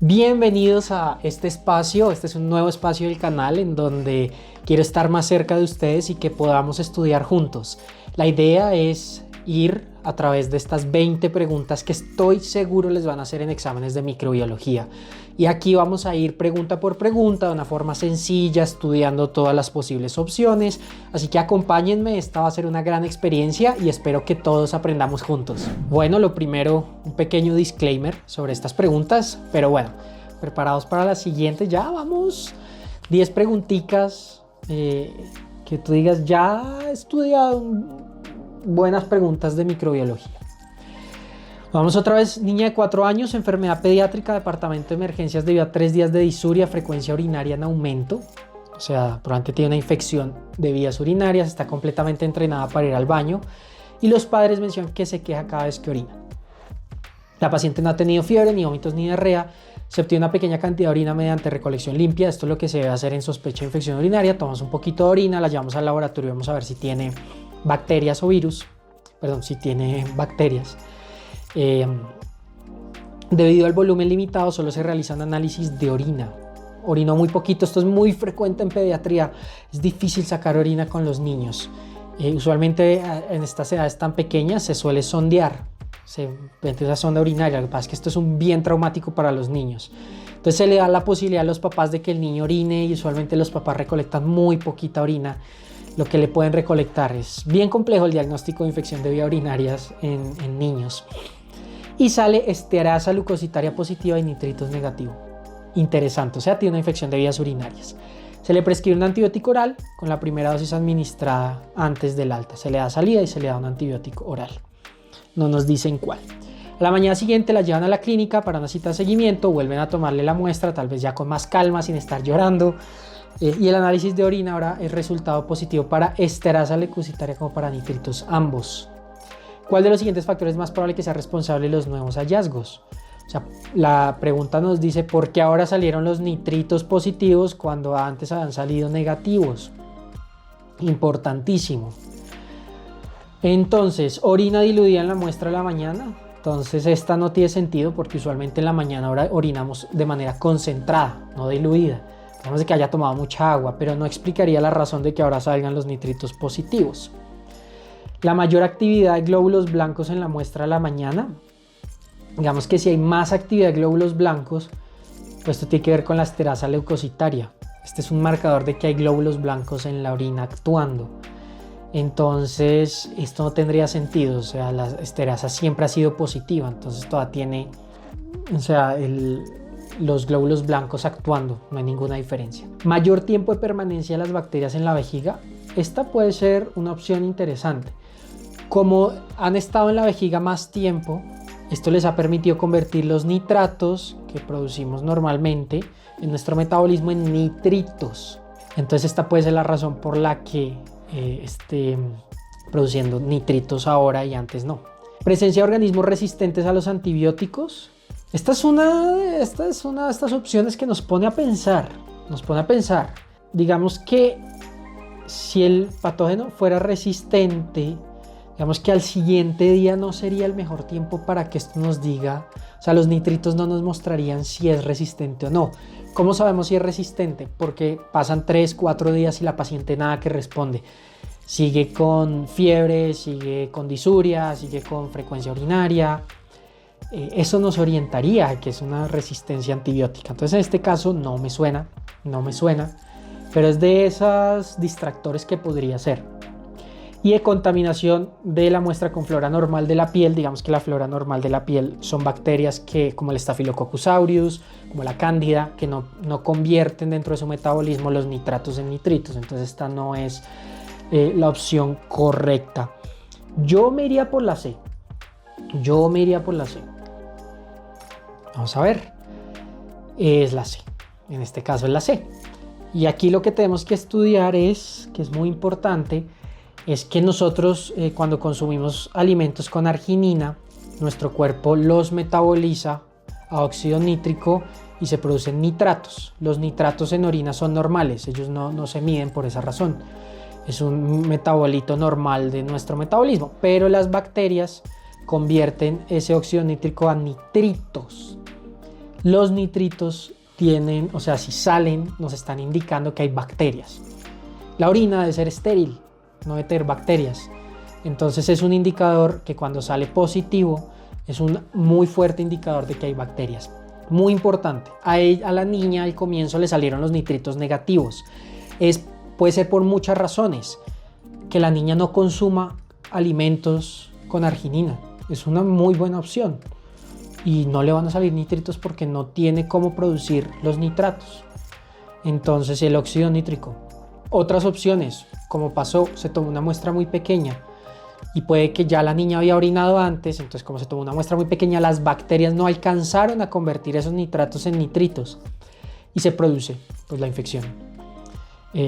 Bienvenidos a este espacio. Este es un nuevo espacio del canal en donde quiero estar más cerca de ustedes y que podamos estudiar juntos. La idea es ir a través de estas 20 preguntas que estoy seguro les van a hacer en exámenes de microbiología. Y aquí vamos a ir pregunta por pregunta de una forma sencilla, estudiando todas las posibles opciones. Así que acompáñenme, esta va a ser una gran experiencia y espero que todos aprendamos juntos. Bueno, lo primero, un pequeño disclaimer sobre estas preguntas, pero bueno, preparados para la siguiente. Ya vamos, 10 preguntitas que tú digas, ya he estudiado buenas preguntas de microbiología. Vamos otra vez, niña de 4 años, enfermedad pediátrica, departamento de emergencias debido a 3 días de disuria, frecuencia urinaria en aumento. O sea, probablemente tiene una infección de vías urinarias, está completamente entrenada para ir al baño. Y los padres mencionan que se queja cada vez que orina. La paciente no ha tenido fiebre, ni vómitos, ni diarrea. Se obtiene una pequeña cantidad de orina mediante recolección limpia. Esto es lo que se debe hacer en sospecha de infección urinaria. Tomamos un poquito de orina, la llevamos al laboratorio y vamos a ver si tiene bacterias o virus. Perdón, si tiene bacterias. Debido al volumen limitado solo se realizan análisis de orina. Orinó muy poquito, esto es muy frecuente en pediatría. Es difícil sacar orina con los niños. Usualmente en estas edades tan pequeñas se suele sondear, se mete esa sonda urinaria. Lo que pasa es que esto es un bien traumático para los niños. Entonces se le da la posibilidad a los papás de que el niño orine y usualmente los papás recolectan muy poquita orina. Lo que le pueden recolectar es bien complejo el diagnóstico de infección de vías urinarias en niños. Y sale esterasa leucocitaria positiva y nitritos negativo. Interesante, o sea, tiene una infección de vías urinarias. Se le prescribe un antibiótico oral con la primera dosis administrada antes del alta. Se le da salida y se le da un antibiótico oral. No nos dicen cuál. A la mañana siguiente la llevan a la clínica para una cita de seguimiento, vuelven a tomarle la muestra, tal vez ya con más calma, sin estar llorando. Y el análisis de orina ahora es resultado positivo para esterasa leucocitaria como para nitritos ambos. ¿Cuál de los siguientes factores es más probable que sea responsable de los nuevos hallazgos? O sea, la pregunta nos dice ¿por qué ahora salieron los nitritos positivos cuando antes habían salido negativos? Importantísimo. Entonces, orina diluida en la muestra de la mañana. Entonces esta no tiene sentido porque usualmente en la mañana ahora orinamos de manera concentrada, no diluida. Sabemos de que haya tomado mucha agua, pero no explicaría la razón de que ahora salgan los nitritos positivos. La mayor actividad de glóbulos blancos en la muestra de la mañana. Digamos que si hay más actividad de glóbulos blancos, pues esto tiene que ver con la esterasa leucocitaria. Este es un marcador de que hay glóbulos blancos en la orina actuando. Entonces, esto no tendría sentido. O sea, la esterasa siempre ha sido positiva. Entonces, todavía tiene, los glóbulos blancos actuando. No hay ninguna diferencia. Mayor tiempo de permanencia de las bacterias en la vejiga. Esta puede ser una opción interesante. Como han estado en la vejiga más tiempo, esto les ha permitido convertir los nitratos que producimos normalmente en nuestro metabolismo en nitritos. Entonces esta puede ser la razón por la que esté produciendo nitritos ahora y antes no. Presencia de organismos resistentes a los antibióticos. Esta es una de estas opciones que nos pone a pensar. Digamos que si el patógeno fuera resistente, digamos que al siguiente día no sería el mejor tiempo para que esto nos diga, o sea, los nitritos no nos mostrarían si es resistente o no. ¿Cómo sabemos si es resistente? Porque pasan 3-4 días y la paciente nada que responde. Sigue con fiebre, sigue con disuria, sigue con frecuencia urinaria. Eso nos orientaría a que es una resistencia antibiótica. Entonces en este caso no me suena, pero es de esos distractores que podría ser. Y de contaminación de la muestra con flora normal de la piel. Digamos que la flora normal de la piel son bacterias que, como el Staphylococcus aureus, como la cándida, que no convierten dentro de su metabolismo los nitratos en nitritos. Entonces esta no es la opción correcta. Yo me iría por la C. Vamos a ver. Es la C. En este caso es la C. Y aquí lo que tenemos que estudiar es, que es muy importante, es que nosotros cuando consumimos alimentos con arginina, nuestro cuerpo los metaboliza a óxido nítrico y se producen nitratos. Los nitratos en orina son normales, ellos no se miden por esa razón. Es un metabolito normal de nuestro metabolismo, pero las bacterias convierten ese óxido nítrico a nitritos. Los nitritos tienen, o sea, si salen, nos están indicando que hay bacterias. La orina debe ser estéril, no debe tener bacterias. Entonces es un indicador que cuando sale positivo es un muy fuerte indicador de que hay bacterias. Muy importante, a la niña al comienzo le salieron los nitritos negativos. Puede ser por muchas razones. Que la niña no consuma alimentos con arginina. Es una muy buena opción. Y no le van a salir nitritos porque no tiene cómo producir los nitratos. Entonces el óxido nítrico. Otras opciones, como pasó, se tomó una muestra muy pequeña y puede que ya la niña había orinado antes, entonces como se tomó una muestra muy pequeña, las bacterias no alcanzaron a convertir esos nitratos en nitritos y se produce pues, la infección.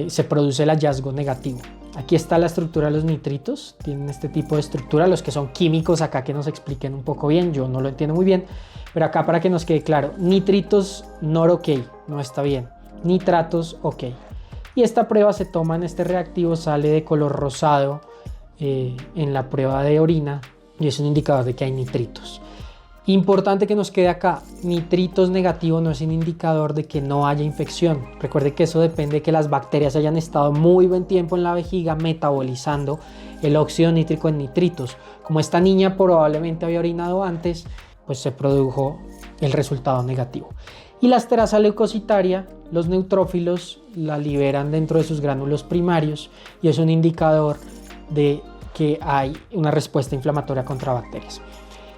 Se produce el hallazgo negativo. Aquí está la estructura de los nitritos, tienen este tipo de estructura, los que son químicos acá que nos expliquen un poco bien, yo no lo entiendo muy bien, pero acá para que nos quede claro, nitritos not ok, no está bien, nitratos ok. Y esta prueba se toma en este reactivo, sale de color rosado en la prueba de orina y es un indicador de que hay nitritos. Importante que nos quede acá, nitritos negativo no es un indicador de que no haya infección. Recuerde que eso depende de que las bacterias hayan estado muy buen tiempo en la vejiga metabolizando el óxido nítrico en nitritos. Como esta niña probablemente había orinado antes, pues se produjo el resultado negativo. Y la esterasa leucocitaria, los neutrófilos la liberan dentro de sus gránulos primarios y es un indicador de que hay una respuesta inflamatoria contra bacterias.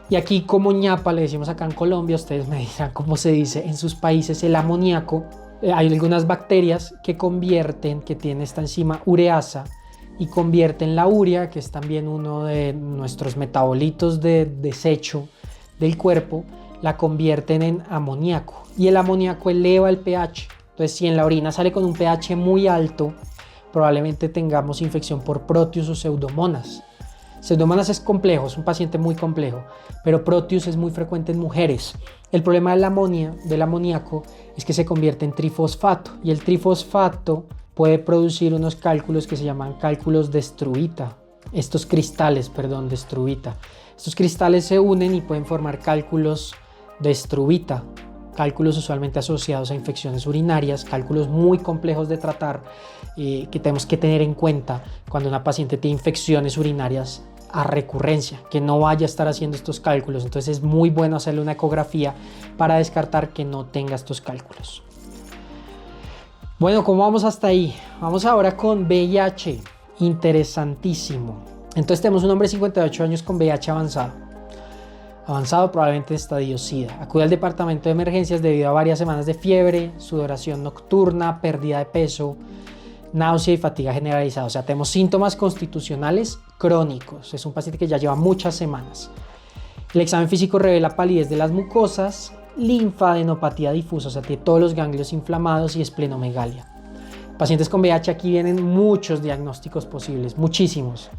Y aquí como ñapa le decimos acá en Colombia, ustedes me dirán cómo se dice en sus países el amoníaco. Hay algunas bacterias que tienen esta enzima ureasa y convierten la urea, que es también uno de nuestros metabolitos de desecho del cuerpo, la convierten en amoníaco y el amoníaco eleva el pH. Entonces si en la orina sale con un pH muy alto, probablemente tengamos infección por Proteus o Pseudomonas. Pseudomonas es complejo, es un paciente muy complejo, pero Proteus es muy frecuente en mujeres. El problema del amoníaco es que se convierte en trifosfato y el trifosfato puede producir unos cálculos que se llaman cálculos de Struita. Estos cristales de Struita. Estos cristales se unen y pueden formar cálculos de Struita. Cálculos usualmente asociados a infecciones urinarias, cálculos muy complejos de tratar que tenemos que tener en cuenta cuando una paciente tiene infecciones urinarias a recurrencia, que no vaya a estar haciendo estos cálculos. Entonces es muy bueno hacerle una ecografía para descartar que no tenga estos cálculos. Bueno, ¿cómo vamos hasta ahí? Vamos ahora con VIH, interesantísimo. Entonces tenemos un hombre de 58 años con VIH avanzado probablemente en estadio SIDA. Acude al departamento de emergencias debido a varias semanas de fiebre, sudoración nocturna, pérdida de peso, náusea y fatiga generalizada. O sea, tenemos síntomas constitucionales crónicos. Es un paciente que ya lleva muchas semanas. El examen físico revela palidez de las mucosas, linfadenopatía difusa, o sea, tiene todos los ganglios inflamados y esplenomegalia. Pacientes con VIH, aquí vienen muchos diagnósticos posibles, muchísimos.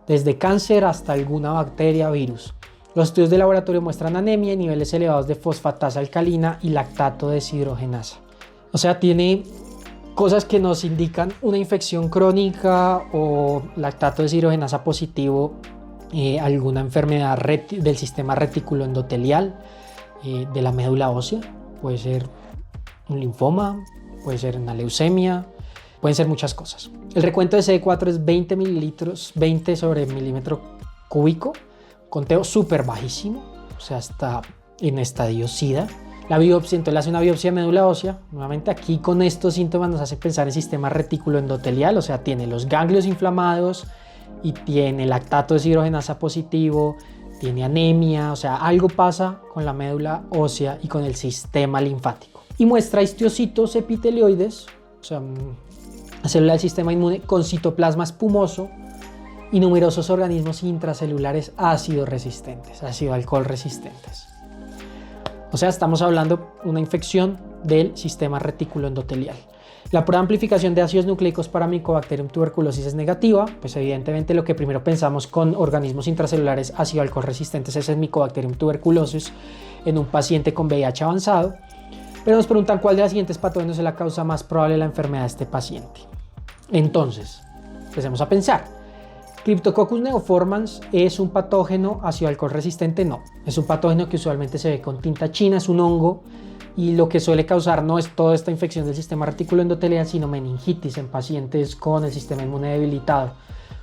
Desde cáncer hasta alguna bacteria, virus. Los estudios de laboratorio muestran anemia y niveles elevados de fosfatasa alcalina y lactato deshidrogenasa. O sea, tiene cosas que nos indican una infección crónica o lactato deshidrogenasa positivo, alguna enfermedad del sistema reticuloendotelial, de la médula ósea. Puede ser un linfoma, puede ser una leucemia, pueden ser muchas cosas. El recuento de CD4 es 20 mililitros, 20 sobre milímetro cúbico. Conteo súper bajísimo, o sea, está en estadio SIDA. La biopsia, entonces le hace una biopsia de médula ósea. Nuevamente aquí con estos síntomas nos hace pensar en sistema reticuloendotelial, o sea, tiene los ganglios inflamados y tiene lactato deshidrogenasa positivo, tiene anemia, o sea, algo pasa con la médula ósea y con el sistema linfático. Y muestra histiocitos epitelioides, o sea, una célula del sistema inmune con citoplasma espumoso, y numerosos organismos intracelulares ácido alcohol resistentes. O sea, estamos hablando de una infección del sistema reticuloendotelial. La prueba de amplificación de ácidos nucleicos para Mycobacterium tuberculosis es negativa, pues evidentemente lo que primero pensamos con organismos intracelulares ácido alcohol resistentes es el Mycobacterium tuberculosis en un paciente con VIH avanzado, pero nos preguntan cuál de las siguientes patógenos es la causa más probable de la enfermedad de este paciente. Entonces, empecemos a pensar. Cryptococcus neoformans es un patógeno ácido alcohol resistente, no. Es un patógeno que usualmente se ve con tinta china, es un hongo Y lo que suele causar no es toda esta infección del sistema reticuloendotelial, sino meningitis en pacientes con el sistema inmune debilitado.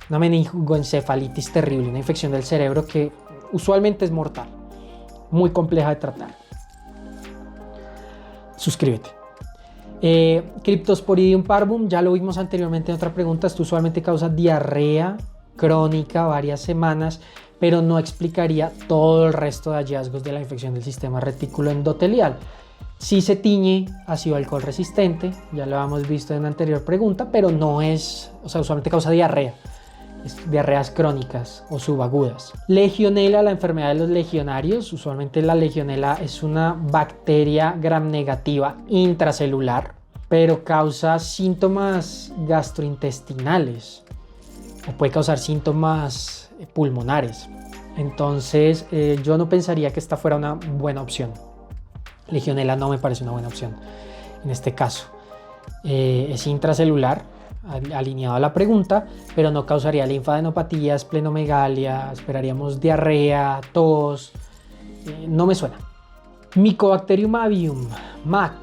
Una meningoencefalitis terrible, una infección del cerebro que usualmente es mortal, muy compleja de tratar. Suscríbete. Cryptosporidium parvum, ya lo vimos anteriormente en otra pregunta. Esto usualmente causa diarrea crónica varias semanas, pero no explicaría todo el resto de hallazgos de la infección del sistema reticuloendotelial. Sí se tiñe ácido alcohol resistente, ya lo hemos visto en la anterior pregunta, pero no es, usualmente causa diarrea, diarreas crónicas o subagudas. Legionela, la enfermedad de los legionarios, usualmente la legionela es una bacteria gram negativa intracelular, pero causa síntomas gastrointestinales o puede causar síntomas pulmonares. Entonces yo no pensaría que esta fuera una buena opción. Legionela no me parece una buena opción en este caso. Es intracelular, alineado a la pregunta, pero no causaría linfadenopatías, esplenomegalia, esperaríamos diarrea, tos, no me suena. Mycobacterium avium, MAC.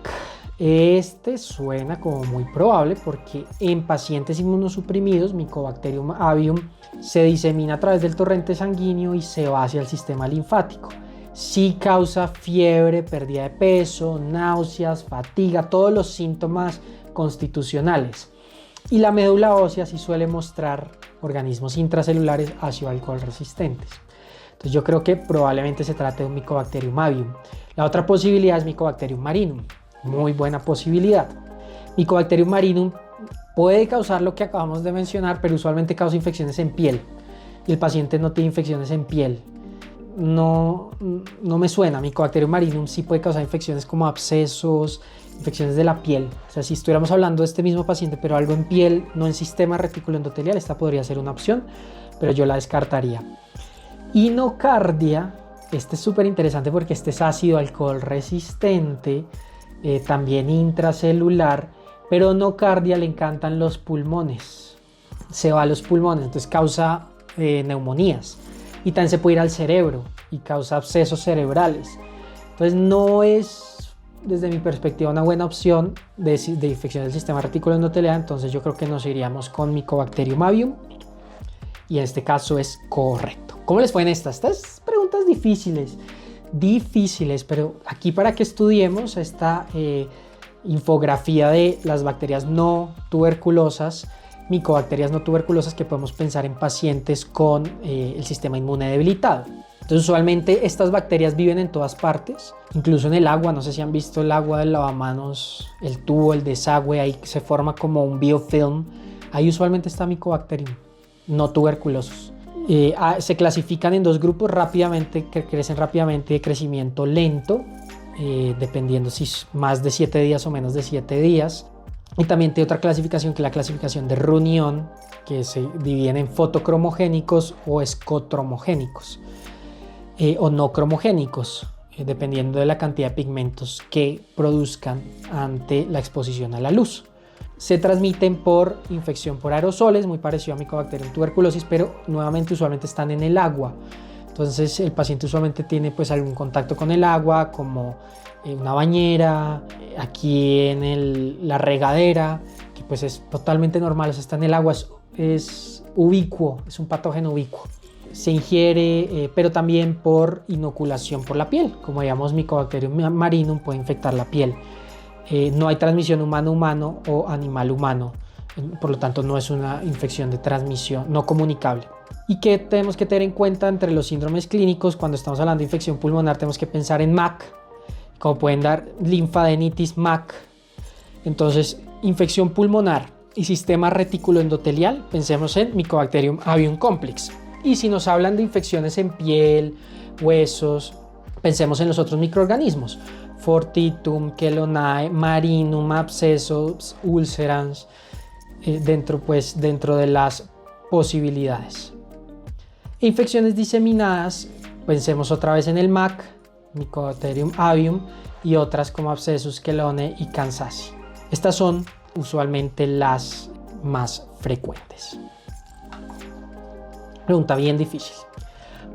Este suena como muy probable porque en pacientes inmunosuprimidos, Mycobacterium avium se disemina a través del torrente sanguíneo y se va hacia el sistema linfático. Sí causa fiebre, pérdida de peso, náuseas, fatiga, todos los síntomas constitucionales. Y la médula ósea sí suele mostrar organismos intracelulares ácido alcohol resistentes. Entonces yo creo que probablemente se trate de un Mycobacterium avium. La otra posibilidad es Mycobacterium marinum. Muy buena posibilidad. Mycobacterium marinum puede causar lo que acabamos de mencionar, pero usualmente causa infecciones en piel. Y el paciente no tiene infecciones en piel. No me suena. Mycobacterium marinum sí puede causar infecciones como abscesos, infecciones de la piel. O sea, si estuviéramos hablando de este mismo paciente, pero algo en piel, no en sistema reticuloendotelial, esta podría ser una opción, pero yo la descartaría. Inocardia, este es súper interesante porque este es ácido alcohol resistente, también intracelular, pero nocardia le encantan los pulmones, se va a los pulmones, entonces causa neumonías. Y también se puede ir al cerebro y causa abscesos cerebrales. Entonces no es, desde mi perspectiva, una buena opción de infección del sistema reticuloendotelial. Entonces yo creo que nos iríamos con Mycobacterium avium. Y en este caso es correcto. ¿Cómo les fue en estas? Estas preguntas difíciles, pero aquí para que estudiemos esta infografía de las bacterias no tuberculosas, micobacterias no tuberculosas que podemos pensar en pacientes con el sistema inmune debilitado. Entonces usualmente estas bacterias viven en todas partes, incluso en el agua. No sé si han visto el agua del lavamanos, el tubo, el desagüe, ahí se forma como un biofilm. Ahí usualmente está Mycobacterium, no tuberculosos. Se clasifican en dos grupos que crecen rápidamente de crecimiento lento, dependiendo si es más de 7 días o menos de 7 días. Y también tiene otra clasificación que es la clasificación de Runyon, que se dividen en fotocromogénicos o escotromogénicos, o no cromogénicos, dependiendo de la cantidad de pigmentos que produzcan ante la exposición a la luz. Se transmiten por infección por aerosoles, muy parecido a Mycobacterium tuberculosis, pero nuevamente usualmente están en el agua. Entonces el paciente usualmente tiene pues algún contacto con el agua, como una bañera, aquí en la regadera, que pues es totalmente normal, o sea, está en el agua, es ubicuo, es un patógeno ubicuo. Se ingiere, pero también por inoculación por la piel, como digamos Mycobacterium marinum puede infectar la piel. No hay transmisión humano-humano o animal-humano, por lo tanto no es una infección de transmisión no comunicable. ¿Y qué tenemos que tener en cuenta entre los síndromes clínicos? Cuando estamos hablando de infección pulmonar tenemos que pensar en MAC, como pueden dar linfadenitis MAC. Entonces, infección pulmonar y sistema reticuloendotelial, pensemos en Mycobacterium avium complex. Y si nos hablan de infecciones en piel, huesos, pensemos en los otros microorganismos. Fortitum, Chelonae, Marinum, abscesos, ulcerans, dentro de las posibilidades. Infecciones diseminadas, pensemos otra vez en el MAC, Mycobacterium avium, y otras como abscesos, Chelonae y Kansasi. Estas son usualmente las más frecuentes. Pregunta bien difícil.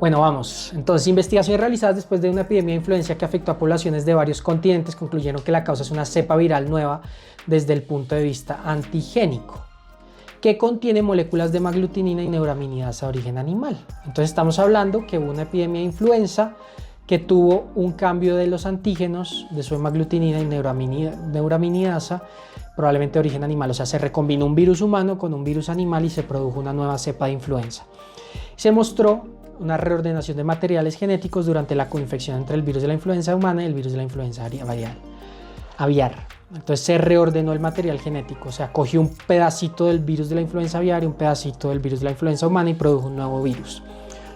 Bueno, vamos. Entonces, investigaciones realizadas después de una epidemia de influenza que afectó a poblaciones de varios continentes concluyeron que la causa es una cepa viral nueva desde el punto de vista antigénico, que contiene moléculas de hemaglutinina y neuraminidasa de origen animal. Entonces estamos hablando que hubo una epidemia de influenza que tuvo un cambio de los antígenos de su hemaglutinina y neuraminidasa, probablemente de origen animal. O sea, se recombinó un virus humano con un virus animal y se produjo una nueva cepa de influenza. Se mostró una reordenación de materiales genéticos durante la coinfección entre el virus de la influenza humana y el virus de la influenza aviar. Entonces se reordenó el material genético, o sea, cogió un pedacito del virus de la influenza aviar y un pedacito del virus de la influenza humana y produjo un nuevo virus,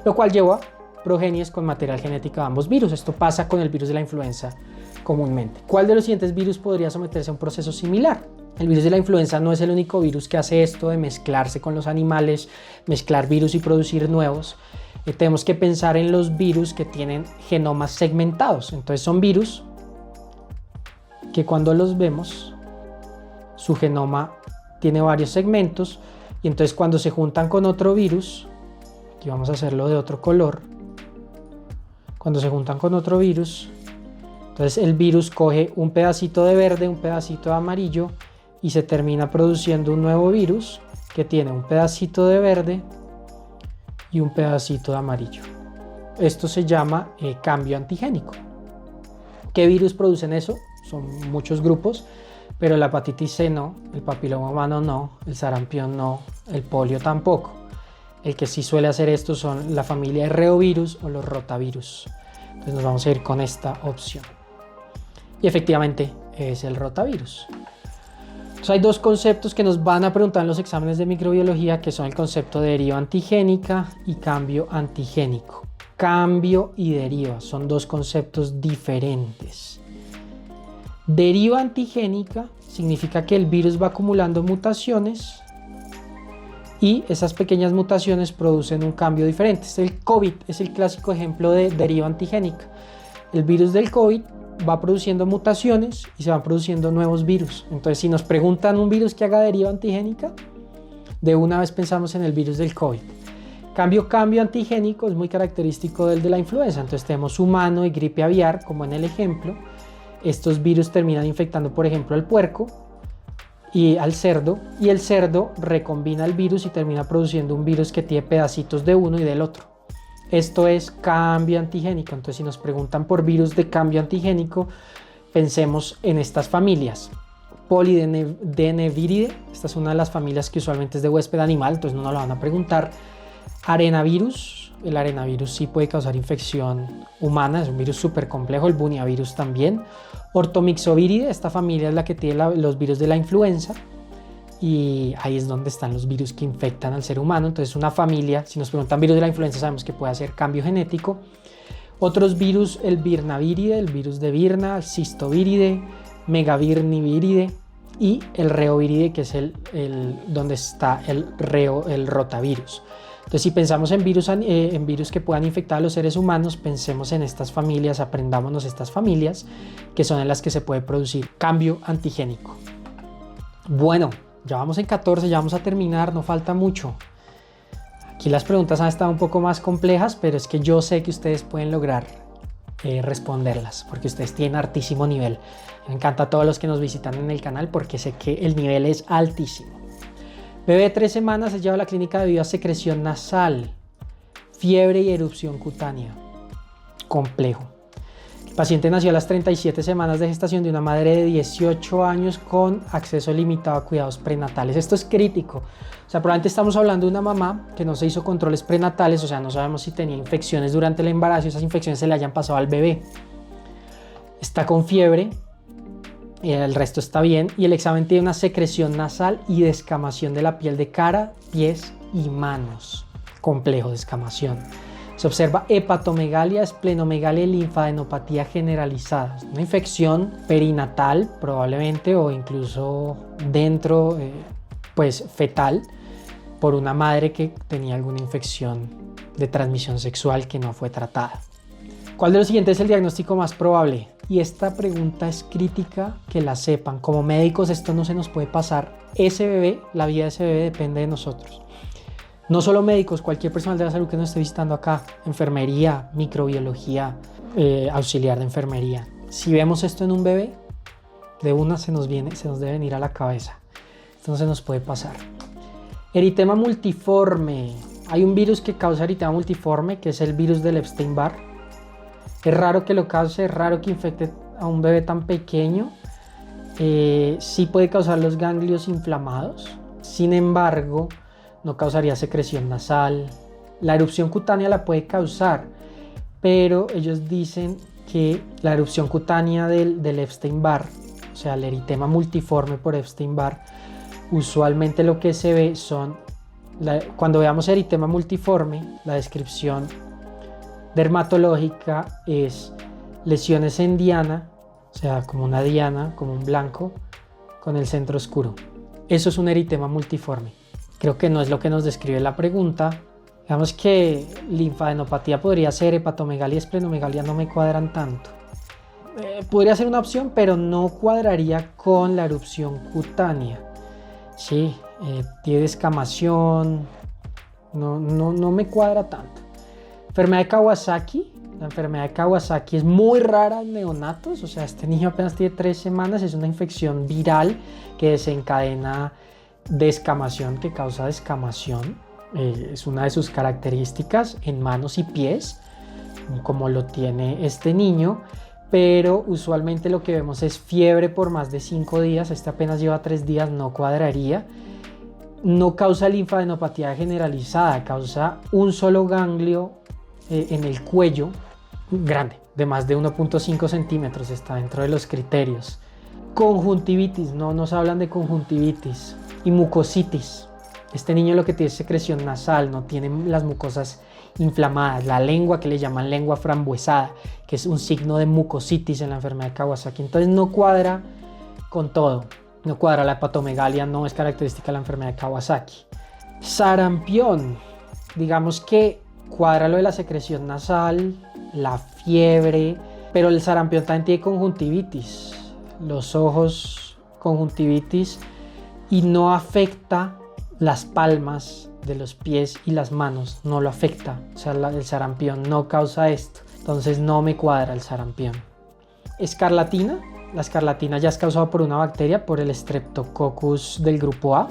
lo cual llevó a progenies con material genético de ambos virus. Esto pasa con el virus de la influenza comúnmente. ¿Cuál de los siguientes virus podría someterse a un proceso similar? El virus de la influenza no es el único virus que hace esto de mezclarse con los animales, mezclar virus y producir nuevos. Tenemos que pensar en los virus que tienen genomas segmentados. Entonces son virus que cuando los vemos, su genoma tiene varios segmentos y entonces cuando se juntan con otro virus, aquí vamos a hacerlo de otro color, cuando se juntan con otro virus, entonces el virus coge un pedacito de verde, un pedacito de amarillo y se termina produciendo un nuevo virus que tiene un pedacito de verde y un pedacito de amarillo. Esto se llama cambio antigénico. ¿Qué virus producen eso? Son muchos grupos, pero la hepatitis C no, el papiloma humano no, el sarampión no, el polio tampoco. El que sí suele hacer esto son la familia de reovirus o los rotavirus. Entonces nos vamos a ir con esta opción. Y efectivamente es el rotavirus. Entonces hay dos conceptos que nos van a preguntar en los exámenes de microbiología, que son el concepto de deriva antigénica y cambio antigénico. Cambio y deriva son dos conceptos diferentes. Deriva antigénica significa que el virus va acumulando mutaciones y esas pequeñas mutaciones producen un cambio diferente. El COVID es el clásico ejemplo de deriva antigénica. El virus del COVID va produciendo mutaciones y se van produciendo nuevos virus. Entonces, si nos preguntan un virus que haga deriva antigénica, de una vez pensamos en el virus del COVID. Cambio antigénico es muy característico del de la influenza. Entonces tenemos humano y gripe aviar, como en el ejemplo. Estos virus terminan infectando, por ejemplo, al puerco y al cerdo, y el cerdo recombina el virus y termina produciendo un virus que tiene pedacitos de uno y del otro. Esto es cambio antigénico. Entonces, si nos preguntan por virus de cambio antigénico, pensemos en estas familias. Polideneviridae, esta es una de las familias que usualmente es de huésped animal, entonces no nos la van a preguntar. Arenavirus, el arenavirus sí puede causar infección humana, es un virus súper complejo, el buniavirus también. Ortomyxoviridae, esta familia es la que tiene los virus de la influenza y ahí es donde están los virus que infectan al ser humano. Entonces una familia, si nos preguntan virus de la influenza, sabemos que puede hacer cambio genético. Otros virus, el virnaviridae, el virus de Virna, el cistoviridae, megavirniviridae y el reoviridae, que es donde está el rotavirus. Entonces, si pensamos en virus que puedan infectar a los seres humanos, pensemos en estas familias, aprendámonos estas familias, que son en las que se puede producir cambio antigénico. Bueno, ya vamos en 14, ya vamos a terminar, no falta mucho. Aquí las preguntas han estado un poco más complejas, pero es que yo sé que ustedes pueden lograr responderlas, porque ustedes tienen altísimo nivel. Me encanta a todos los que nos visitan en el canal, porque sé que el nivel es altísimo. Bebé de 3 semanas se lleva a la clínica debido a secreción nasal, fiebre y erupción cutánea. Complejo. El paciente nació a las 37 semanas de gestación de una madre de 18 años con acceso limitado a cuidados prenatales. Esto es crítico. O sea, probablemente estamos hablando de una mamá que no se hizo controles prenatales, o sea, no sabemos si tenía infecciones durante el embarazo y esas infecciones se le hayan pasado al bebé. Está con fiebre. El resto está bien y el examen tiene una secreción nasal y descamación de la piel de cara, pies y manos. Complejo, descamación. Se observa hepatomegalia, esplenomegalia y linfadenopatía generalizada. Una infección perinatal probablemente o incluso dentro, fetal, por una madre que tenía alguna infección de transmisión sexual que no fue tratada. ¿Cuál de los siguientes es el diagnóstico más probable? Y esta pregunta es crítica que la sepan. Como médicos esto no se nos puede pasar. Ese bebé, la vida de ese bebé depende de nosotros. No solo médicos, cualquier personal de la salud que nos esté visitando acá, enfermería, microbiología, auxiliar de enfermería. Si vemos esto en un bebé, de una se nos debe venir a la cabeza. Esto no se nos puede pasar. Eritema multiforme. Hay un virus que causa eritema multiforme, que es el virus del Epstein-Barr. Es raro que lo cause, es raro que infecte a un bebé tan pequeño. Sí puede causar los ganglios inflamados. Sin embargo, no causaría secreción nasal. La erupción cutánea la puede causar, pero ellos dicen que la erupción cutánea del Epstein-Barr, o sea, el eritema multiforme por Epstein-Barr, usualmente lo que se ve son, cuando veamos eritema multiforme, la descripción dermatológica es lesiones en diana, o sea, como una diana, como un blanco, con el centro oscuro. Eso es un eritema multiforme. Creo que no es lo que nos describe la pregunta. Digamos que linfadenopatía podría ser, hepatomegalia y esplenomegalia no me cuadran tanto. Podría ser una opción, pero no cuadraría con la erupción cutánea. Sí, tiene descamación, no me cuadra tanto. Enfermedad de Kawasaki. La enfermedad de Kawasaki es muy rara en neonatos, o sea, este niño apenas tiene 3 semanas, es una infección viral que desencadena descamación, que causa descamación. Es una de sus características en manos y pies, como lo tiene este niño, pero usualmente lo que vemos es fiebre por más de 5 días, este apenas lleva 3 días, no cuadraría. No causa linfadenopatía generalizada, causa un solo ganglio en el cuello, grande, de más de 1.5 centímetros, está dentro de los criterios. Conjuntivitis, no nos hablan de conjuntivitis. Y mucositis, este niño lo que tiene es secreción nasal, no tiene las mucosas inflamadas, la lengua que le llaman lengua frambuesada, que es un signo de mucositis en la enfermedad de Kawasaki. Entonces no cuadra con todo, no cuadra. La hepatomegalia no es característica de la enfermedad de Kawasaki. Sarampión, digamos que cuadra lo de la secreción nasal, la fiebre, pero el sarampión también tiene conjuntivitis, los ojos, conjuntivitis, y no afecta las palmas de los pies y las manos, no lo afecta, o sea, el sarampión no causa esto, entonces no me cuadra el sarampión. Escarlatina, la escarlatina ya es causada por una bacteria, por el Streptococcus del grupo A,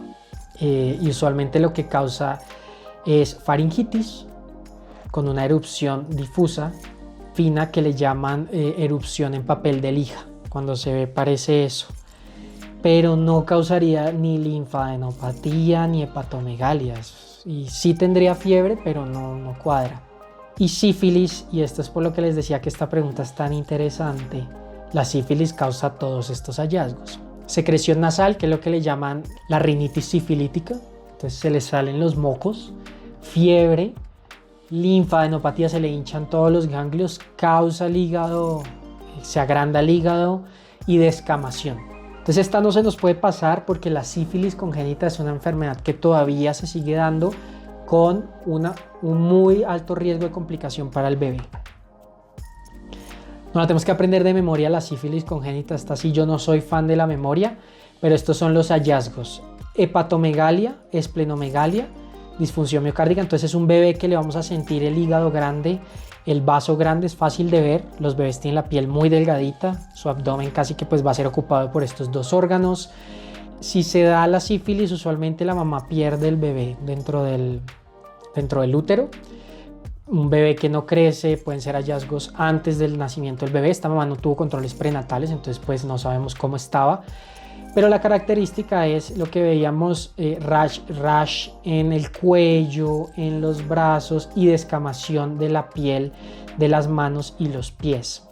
y usualmente lo que causa es faringitis con una erupción difusa, fina, que le llaman erupción en papel de lija, cuando se ve parece eso. Pero no causaría ni linfadenopatía ni hepatomegalias, y sí tendría fiebre, pero no cuadra. Y sífilis, y esto es por lo que les decía que esta pregunta es tan interesante, la sífilis causa todos estos hallazgos. Secreción nasal, que es lo que le llaman la rinitis sifilítica, entonces se le salen los mocos, fiebre, linfadenopatía, se le hinchan todos los ganglios, causa el hígado, se agranda el hígado y descamación. Entonces esta no se nos puede pasar porque la sífilis congénita es una enfermedad que todavía se sigue dando con un muy alto riesgo de complicación para el bebé. No la tenemos que aprender de memoria, la sífilis congénita. Esta sí, yo no soy fan de la memoria, pero estos son los hallazgos: hepatomegalia, esplenomegalia, disfunción miocárdica. Entonces es un bebé que le vamos a sentir el hígado grande, el vaso grande, es fácil de ver. Los bebés tienen la piel muy delgadita, su abdomen casi que pues va a ser ocupado por estos dos órganos. Si se da la sífilis, usualmente la mamá pierde el bebé dentro del útero. Un bebé que no crece, pueden ser hallazgos antes del nacimiento del bebé. Esta mamá no tuvo controles prenatales, entonces pues no sabemos cómo estaba. Pero la característica es lo que veíamos, rash en el cuello, en los brazos y descamación de la piel de las manos y los pies.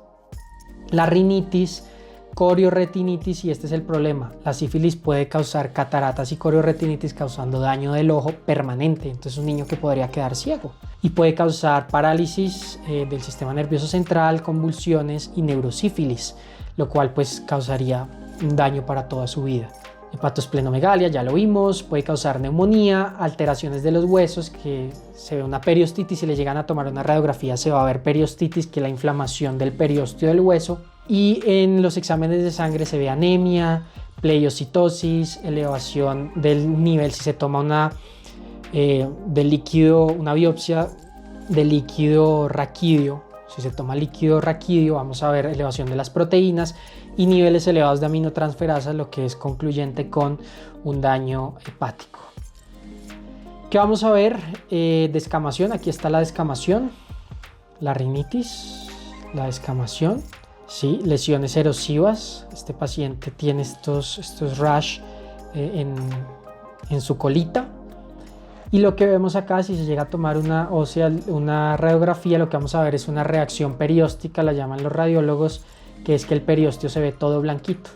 La rinitis, corioretinitis, y este es el problema. La sífilis puede causar cataratas y corioretinitis, causando daño del ojo permanente. Entonces un niño que podría quedar ciego. Y puede causar parálisis del sistema nervioso central, convulsiones y neurosífilis, lo cual pues causaría un daño para toda su vida. Hepatoesplenomegalia, ya lo vimos, puede causar neumonía, alteraciones de los huesos, que se ve una periostitis. Si le llegan a tomar una radiografía se va a ver periostitis, que es la inflamación del periósteo del hueso. Y en los exámenes de sangre se ve anemia, pleiocitosis, elevación del nivel si se toma una del líquido, una biopsia de líquido raquídeo. Si se toma líquido raquídeo, vamos a ver elevación de las proteínas y niveles elevados de aminotransferasa, lo que es concluyente con un daño hepático. ¿Qué vamos a ver? Descamación. Aquí está la descamación, la rinitis, la descamación, ¿sí? Lesiones erosivas. Este paciente tiene estos rash en su colita. Y lo que vemos acá, si se llega a tomar una radiografía, lo que vamos a ver es una reacción perióstica, la llaman los radiólogos, que es que el periósteo se ve todo blanquito.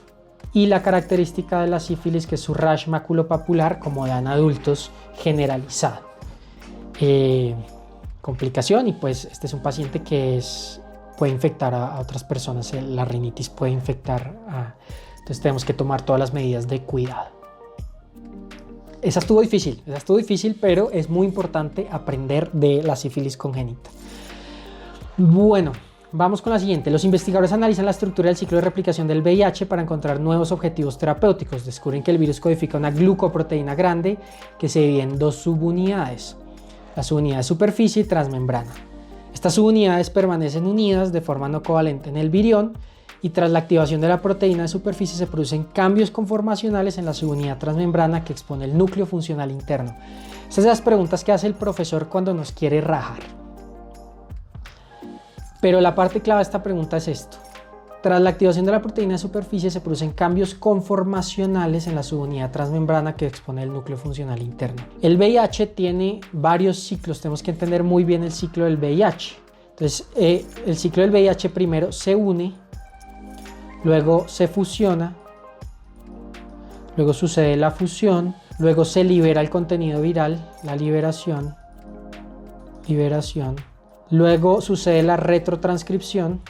Y la característica de la sífilis, que es su rash maculopapular, como dan adultos, generalizado. Complicación, y pues este es un paciente que puede infectar a otras personas. La rinitis puede infectar entonces tenemos que tomar todas las medidas de cuidado. Esa estuvo difícil, pero es muy importante aprender de la sífilis congénita. Bueno, vamos con la siguiente. Los investigadores analizan la estructura del ciclo de replicación del VIH para encontrar nuevos objetivos terapéuticos. Descubren que el virus codifica una glucoproteína grande que se divide en dos subunidades: la subunidad de superficie y transmembrana. Estas subunidades permanecen unidas de forma no covalente en el virión, y tras la activación de la proteína de superficie se producen cambios conformacionales en la subunidad transmembrana que expone el núcleo funcional interno. Estas son las preguntas que hace el profesor cuando nos quiere rajar. Pero la parte clave de esta pregunta es esto: tras la activación de la proteína de superficie se producen cambios conformacionales en la subunidad transmembrana que expone el núcleo funcional interno. El VIH tiene varios ciclos, tenemos que entender muy bien el ciclo del VIH. Entonces, el ciclo del VIH primero se une, luego se fusiona, luego sucede la fusión, luego se libera el contenido viral, la liberación, luego sucede la retrotranscripción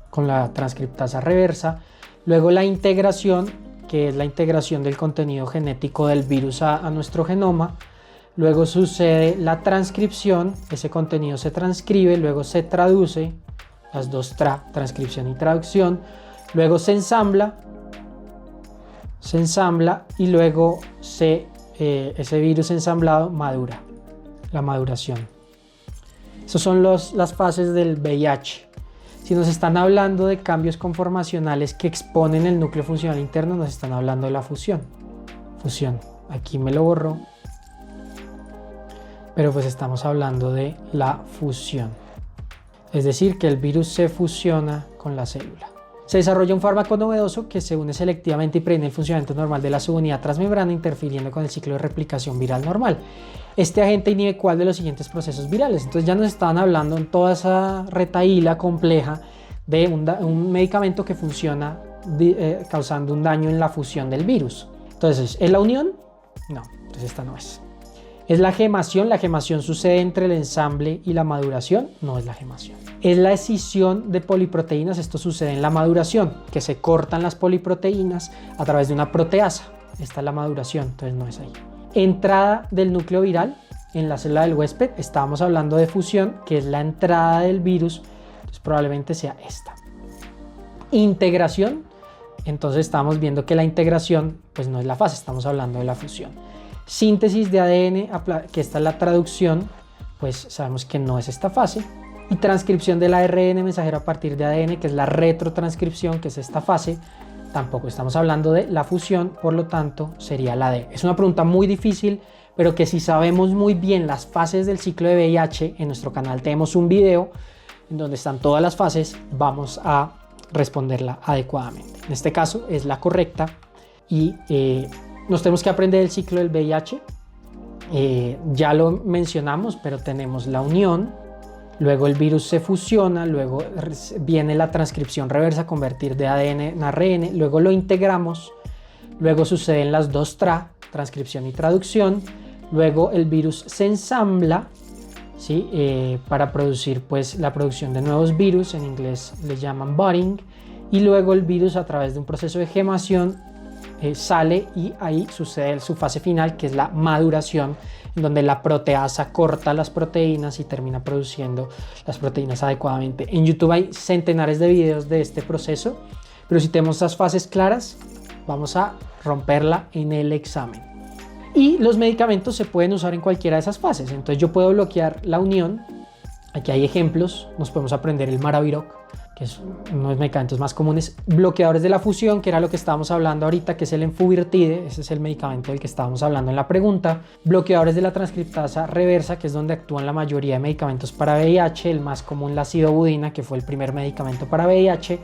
con la transcriptasa reversa, luego la integración, que es la integración del contenido genético del virus a nuestro genoma, luego sucede la transcripción, ese contenido se transcribe, luego se traduce, las dos transcripción y traducción, luego se ensambla y luego ese virus ensamblado madura, la maduración. Esas son las fases del VIH. Si nos están hablando de cambios conformacionales que exponen el núcleo funcional interno, nos están hablando de la fusión. Aquí me lo borro, pero pues estamos hablando de la fusión. Es decir, que el virus se fusiona con la célula. Se desarrolla un fármaco novedoso que se une selectivamente y previene el funcionamiento normal de la subunidad transmembrana, interfiriendo con el ciclo de replicación viral normal. Este agente inhibe cuál de los siguientes procesos virales. Entonces ya nos estaban hablando en toda esa retahíla compleja de un medicamento que funciona causando un daño en la fusión del virus. Entonces, ¿es la unión? No, entonces esta no es. ¿Es la gemación? La gemación sucede entre el ensamble y la maduración. No es la gemación. Es la escisión de poliproteínas. Esto sucede en la maduración, que se cortan las poliproteínas a través de una proteasa. Esta es la maduración, entonces no es ahí. Entrada del núcleo viral en la célula del huésped. Estábamos hablando de fusión, que es la entrada del virus. Entonces probablemente sea esta. Integración. Entonces estamos viendo que la integración pues no es la fase, estamos hablando de la fusión. Síntesis de ADN, que esta es la traducción, pues sabemos que no es esta fase. Y transcripción del ARN mensajero a partir de ADN, que es la retrotranscripción, que es esta fase. Tampoco estamos hablando de la fusión, por lo tanto sería la D. Es una pregunta muy difícil, pero que si sabemos muy bien las fases del ciclo de VIH, en nuestro canal tenemos un video en donde están todas las fases, vamos a responderla adecuadamente. En este caso es la correcta y nos tenemos que aprender el ciclo del VIH. Ya lo mencionamos, pero tenemos la unión, luego el virus se fusiona, luego viene la transcripción reversa, convertir de ADN en ARN, luego lo integramos, luego suceden las dos transcripción y traducción, luego el virus se ensambla, ¿sí? Para producir pues la producción de nuevos virus, en inglés le llaman budding, y luego el virus a través de un proceso de gemación sale y ahí sucede su fase final, que es la maduración, en donde la proteasa corta las proteínas y termina produciendo las proteínas adecuadamente. En YouTube hay centenares de videos de este proceso, pero si tenemos esas fases claras, vamos a romperla en el examen. Y los medicamentos se pueden usar en cualquiera de esas fases. Entonces yo puedo bloquear la unión. Aquí hay ejemplos. Nos podemos aprender el Maraviroc, que es uno de los medicamentos más comunes. Bloqueadores de la fusión, que era lo que estábamos hablando ahorita, que es el Enfuvirtide. Ese es el medicamento del que estábamos hablando en la pregunta. Bloqueadores de la transcriptasa reversa, que es donde actúan la mayoría de medicamentos para VIH. El más común, la acidobudina, que fue el primer medicamento para VIH.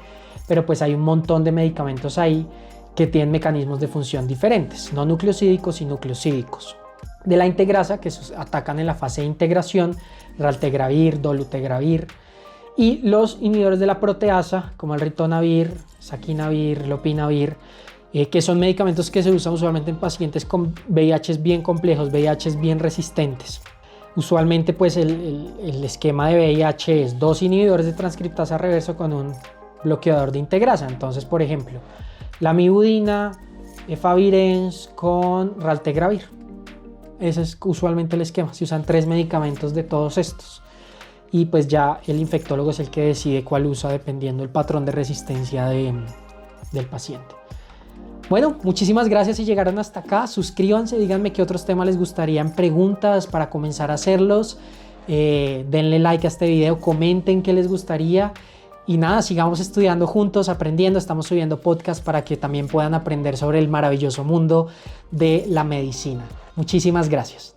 Pero pues hay un montón de medicamentos ahí que tienen mecanismos de función diferentes, no nucleosídicos y nucleosídicos. De la integrasa, que atacan en la fase de integración, raltegravir, dolutegravir, y los inhibidores de la proteasa, como el ritonavir, saquinavir, lopinavir, que son medicamentos que se usan usualmente en pacientes con VIHs bien complejos, VIHs bien resistentes. Usualmente pues el esquema de VIH es 2 inhibidores de transcriptasa reverso con un bloqueador de integrasa. Entonces, por ejemplo, la mibudina, efavirenz con raltegravir. Ese es usualmente el esquema. Se usan 3 medicamentos de todos estos. Y pues ya el infectólogo es el que decide cuál usa dependiendo del patrón de resistencia del paciente. Bueno, muchísimas gracias si llegaron hasta acá. Suscríbanse, díganme qué otros temas les gustarían, preguntas para comenzar a hacerlos. Denle like a este video, comenten qué les gustaría. Y nada, sigamos estudiando juntos, aprendiendo. Estamos subiendo podcasts para que también puedan aprender sobre el maravilloso mundo de la medicina. Muchísimas gracias.